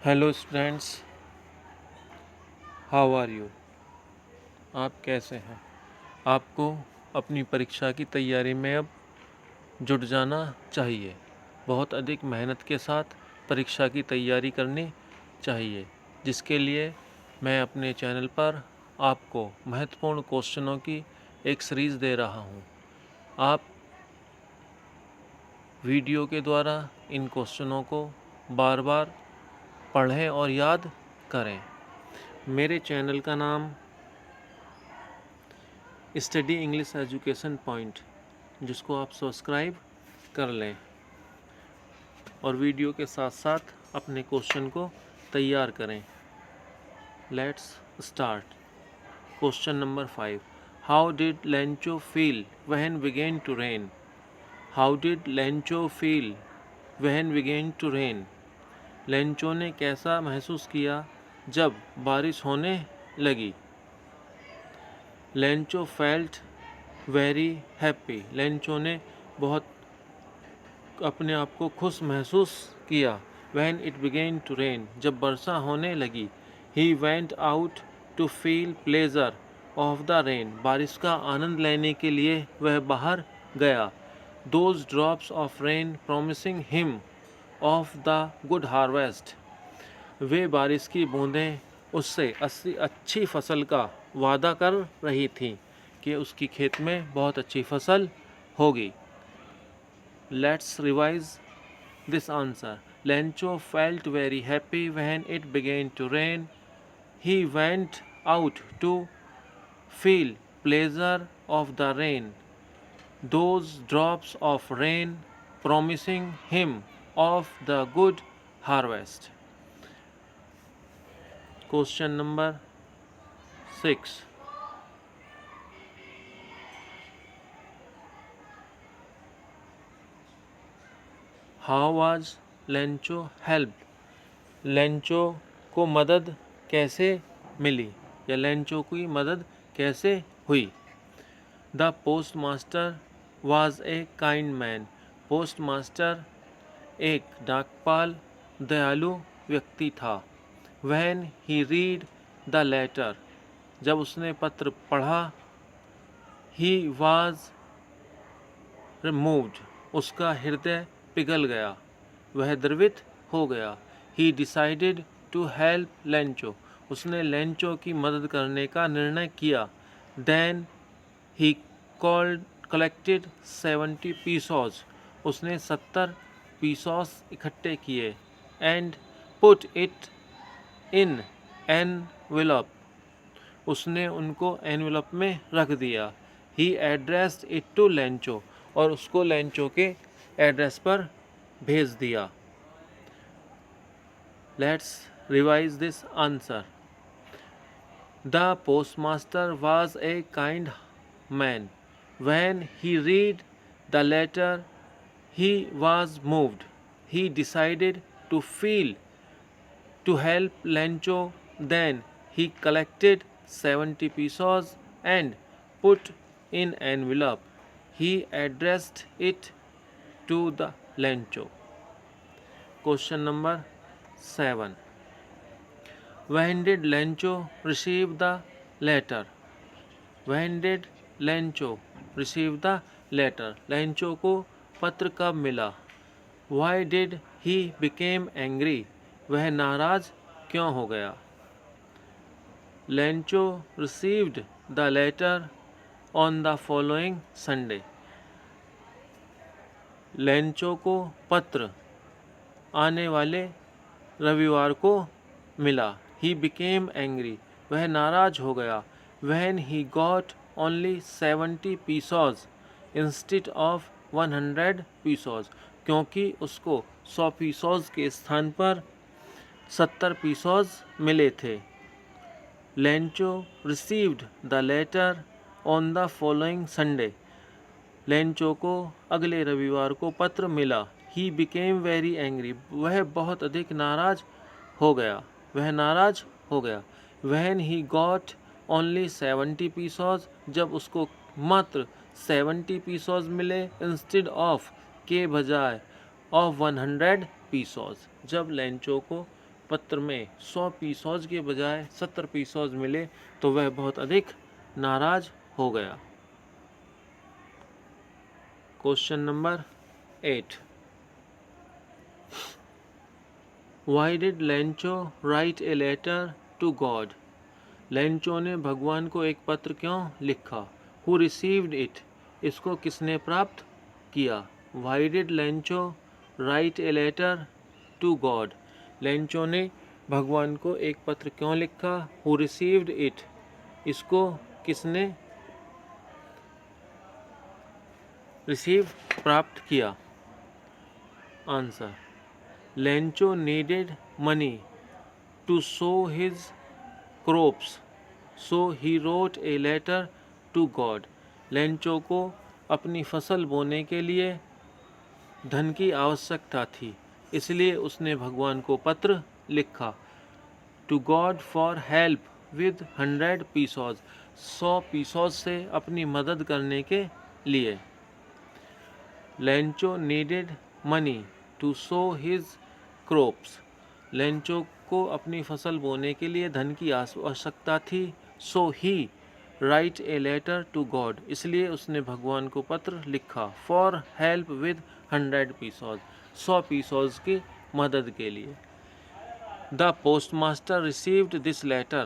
Hello students, how are you. आप कैसे हैं? आपको अपनी परीक्षा की तैयारी में अब जुट जाना चाहिए। बहुत अधिक मेहनत के साथ परीक्षा की तैयारी करनी चाहिए, जिसके लिए मैं अपने चैनल पर आपको महत्वपूर्ण क्वेश्चनों की एक सीरीज़ दे रहा हूँ। आप वीडियो के द्वारा इन क्वेश्चनों को बार बार पढ़ें और याद करें। मेरे चैनल का नाम स्टडी इंग्लिश एजुकेशन पॉइंट, जिसको आप सब्सक्राइब कर लें और वीडियो के साथ साथ अपने क्वेश्चन को तैयार करें। Let's start. Question number 5। How did Lencho feel when began to rain? How did Lencho feel when began to rain? Lencho ने कैसा महसूस किया जब बारिश होने लगी? Lencho felt very happy. Lencho ने बहुत अपने आप को खुश महसूस किया। When it began to rain, जब वर्षा होने लगी। He went out to feel pleasure of the rain, बारिश का आनंद लेने के लिए वह बाहर गया। Those drops of rain promising him of the good harvest, वे बारिश की बूंदें उससे अच्छी फसल का वादा कर रही थीं कि उसकी खेत में बहुत अच्छी फसल होगी। Let's revise this answer. Lencho felt very happy when it began to rain. He went out to feel pleasure of the rain. Those drops of rain promising him of the good harvest. Question number 6. How was Lencho helped? Lencho को मदद कैसे मिली या Lencho की मदद कैसे हुई? The post master was a kind man. Post master एक डाकपाल दयालु व्यक्ति था। When he read the letter, जब उसने पत्र पढ़ा। ही वॉज रिमूव्ड, उसका हृदय पिघल गया, वह द्रवित हो गया। He decided to help Lencho, उसने लेंचो की मदद करने का निर्णय किया। देन ही कलेक्टेड 70 पीसोस, उसने 70 पीसोस इकट्ठे किए। And put it in envelope, उसने उनको एनवेलप में रख दिया। He addressed it to Lencho, और उसको लेंचो के एड्रेस पर भेज दिया। Let's revise this answer. The postmaster was a kind man. When he read the letter he was moved. He decided to help Lencho. Then he collected 70 pesos and put in envelope. He addressed it to the Lencho. Question number 7. When did Lencho receive the letter? When did Lencho receive the letter? Lencho को पत्र कब मिला? Why did he became angry? वह नाराज क्यों हो गया? Lencho received the letter on the following Sunday. Lencho को पत्र आने वाले रविवार को मिला। ही बिकेम एंग्री, वह नाराज हो गया। When he got only 70 pesos instead of 100 pesos, क्योंकि उसको 100 पीसोस के स्थान पर 70 पीसोस मिले थे। Lencho received the later on the following Sunday, Lencho को अगले रविवार को पत्र मिला। ही बिकेम वेरी एंग्री, वह बहुत अधिक नाराज हो गया, वह नाराज हो गया। When he got only 70 pesos, जब उसको मात्र 70 पीसोस मिले इंस्टेड ऑफ के बजाय ऑफ 100 पीसोस, जब लेंचो को पत्र में 100 पीसोज के बजाय 70 पीसोज मिले तो वह बहुत अधिक नाराज हो गया। Question number 8, Why did Lencho write a letter to God? Lencho ने भगवान को एक पत्र क्यों लिखा? Who received it? इसको किसने प्राप्त किया? Why did Lencho write a letter to God? Lencho ने भगवान को एक पत्र क्यों लिखा? Who received it? इसको किसने रिसीव प्राप्त किया? Answer, Lencho needed money to sow his crops, so he wrote a letter to God. Lencho को अपनी फसल बोने के लिए धन की आवश्यकता थी, इसलिए उसने भगवान को पत्र लिखा। To God for help with 100 pesos, 100 pesos से अपनी मदद करने के लिए। Lencho needed money to sow his crops. Lencho को अपनी फसल बोने के लिए धन की आवश्यकता थी। So he write a letter to God, इसलिए उसने भगवान को पत्र लिखा। For help with 100 pesos, 100 pesos की मदद के लिए। The postmaster received this letter.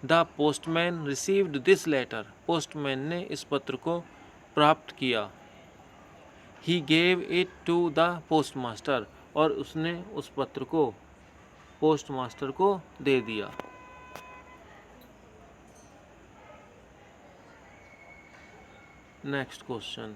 The postman received this letter. Postman ने इस पत्र को प्राप्त किया। He gave it to the postmaster. और उसने उस पत्र को पोस्टमास्टर को दे दिया। Next question,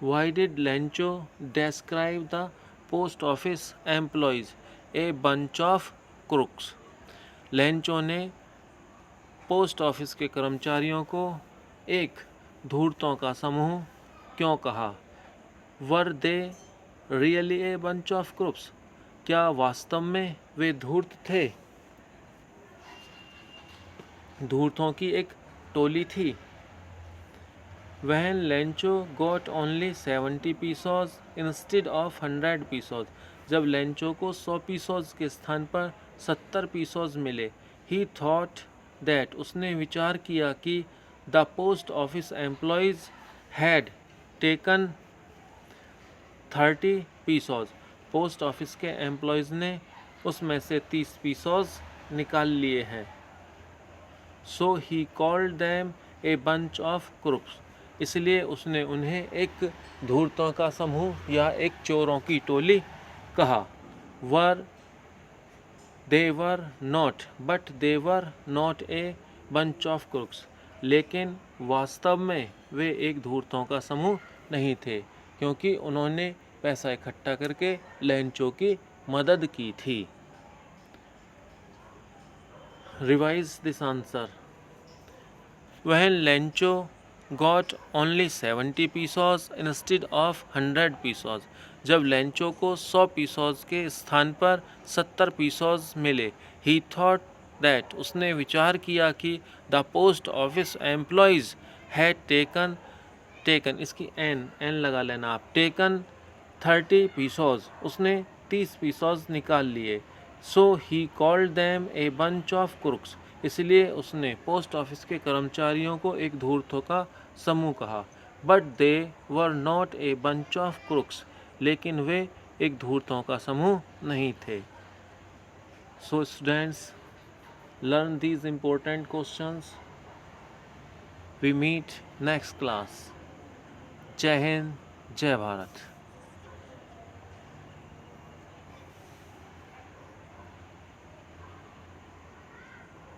Why did Lencho describe the post office employees a bunch of crooks? Lencho ने पोस्ट ऑफिस के कर्मचारियों को एक धूर्तों का समूह क्यों कहा? Were they really a bunch of crooks? क्या वास्तव में वे धूर्त थे? धूर्तों की एक टोली थी। When Lencho got only 70 pesos instead of 100 pesos, जब लेंचो को 100 पीसोज के स्थान पर 70 पीसोज मिले, he thought that, उसने विचार किया कि the post office employees had taken 30 pesos, post office के एम्प्लॉयज़ ने उसमें से 30 पीसोज निकाल लिए हैं। So he called them a bunch of crooks, इसलिए उसने उन्हें एक धूर्तों का समूह या एक चोरों की टोली कहा। They were not, but they were not a bunch of crooks. लेकिन वास्तव में वे एक धूर्तों का समूह नहीं थे, क्योंकि उन्होंने पैसा इकट्ठा करके लेंचो की मदद की थी। Revise this answer. When Lencho got only 70 pesos instead of 100 pesos, जब लेंचो को 100 पीसोज के स्थान पर 70 पीसोज मिले, he thought that, उसने विचार किया कि the post office employees had taken, इसकी n लगा लेना आप, taken 30 पीसोज, उसने 30 पीसोज निकाल लिए। So he called them a bunch of crooks, इसलिए उसने पोस्ट ऑफिस के कर्मचारियों को एक धूर्तों का समूह कहा। But they were not a bunch of crooks, लेकिन वे एक धूर्तों का समूह नहीं थे। So students, learn these important questions. We meet next class. जय हिंद, जय भारत।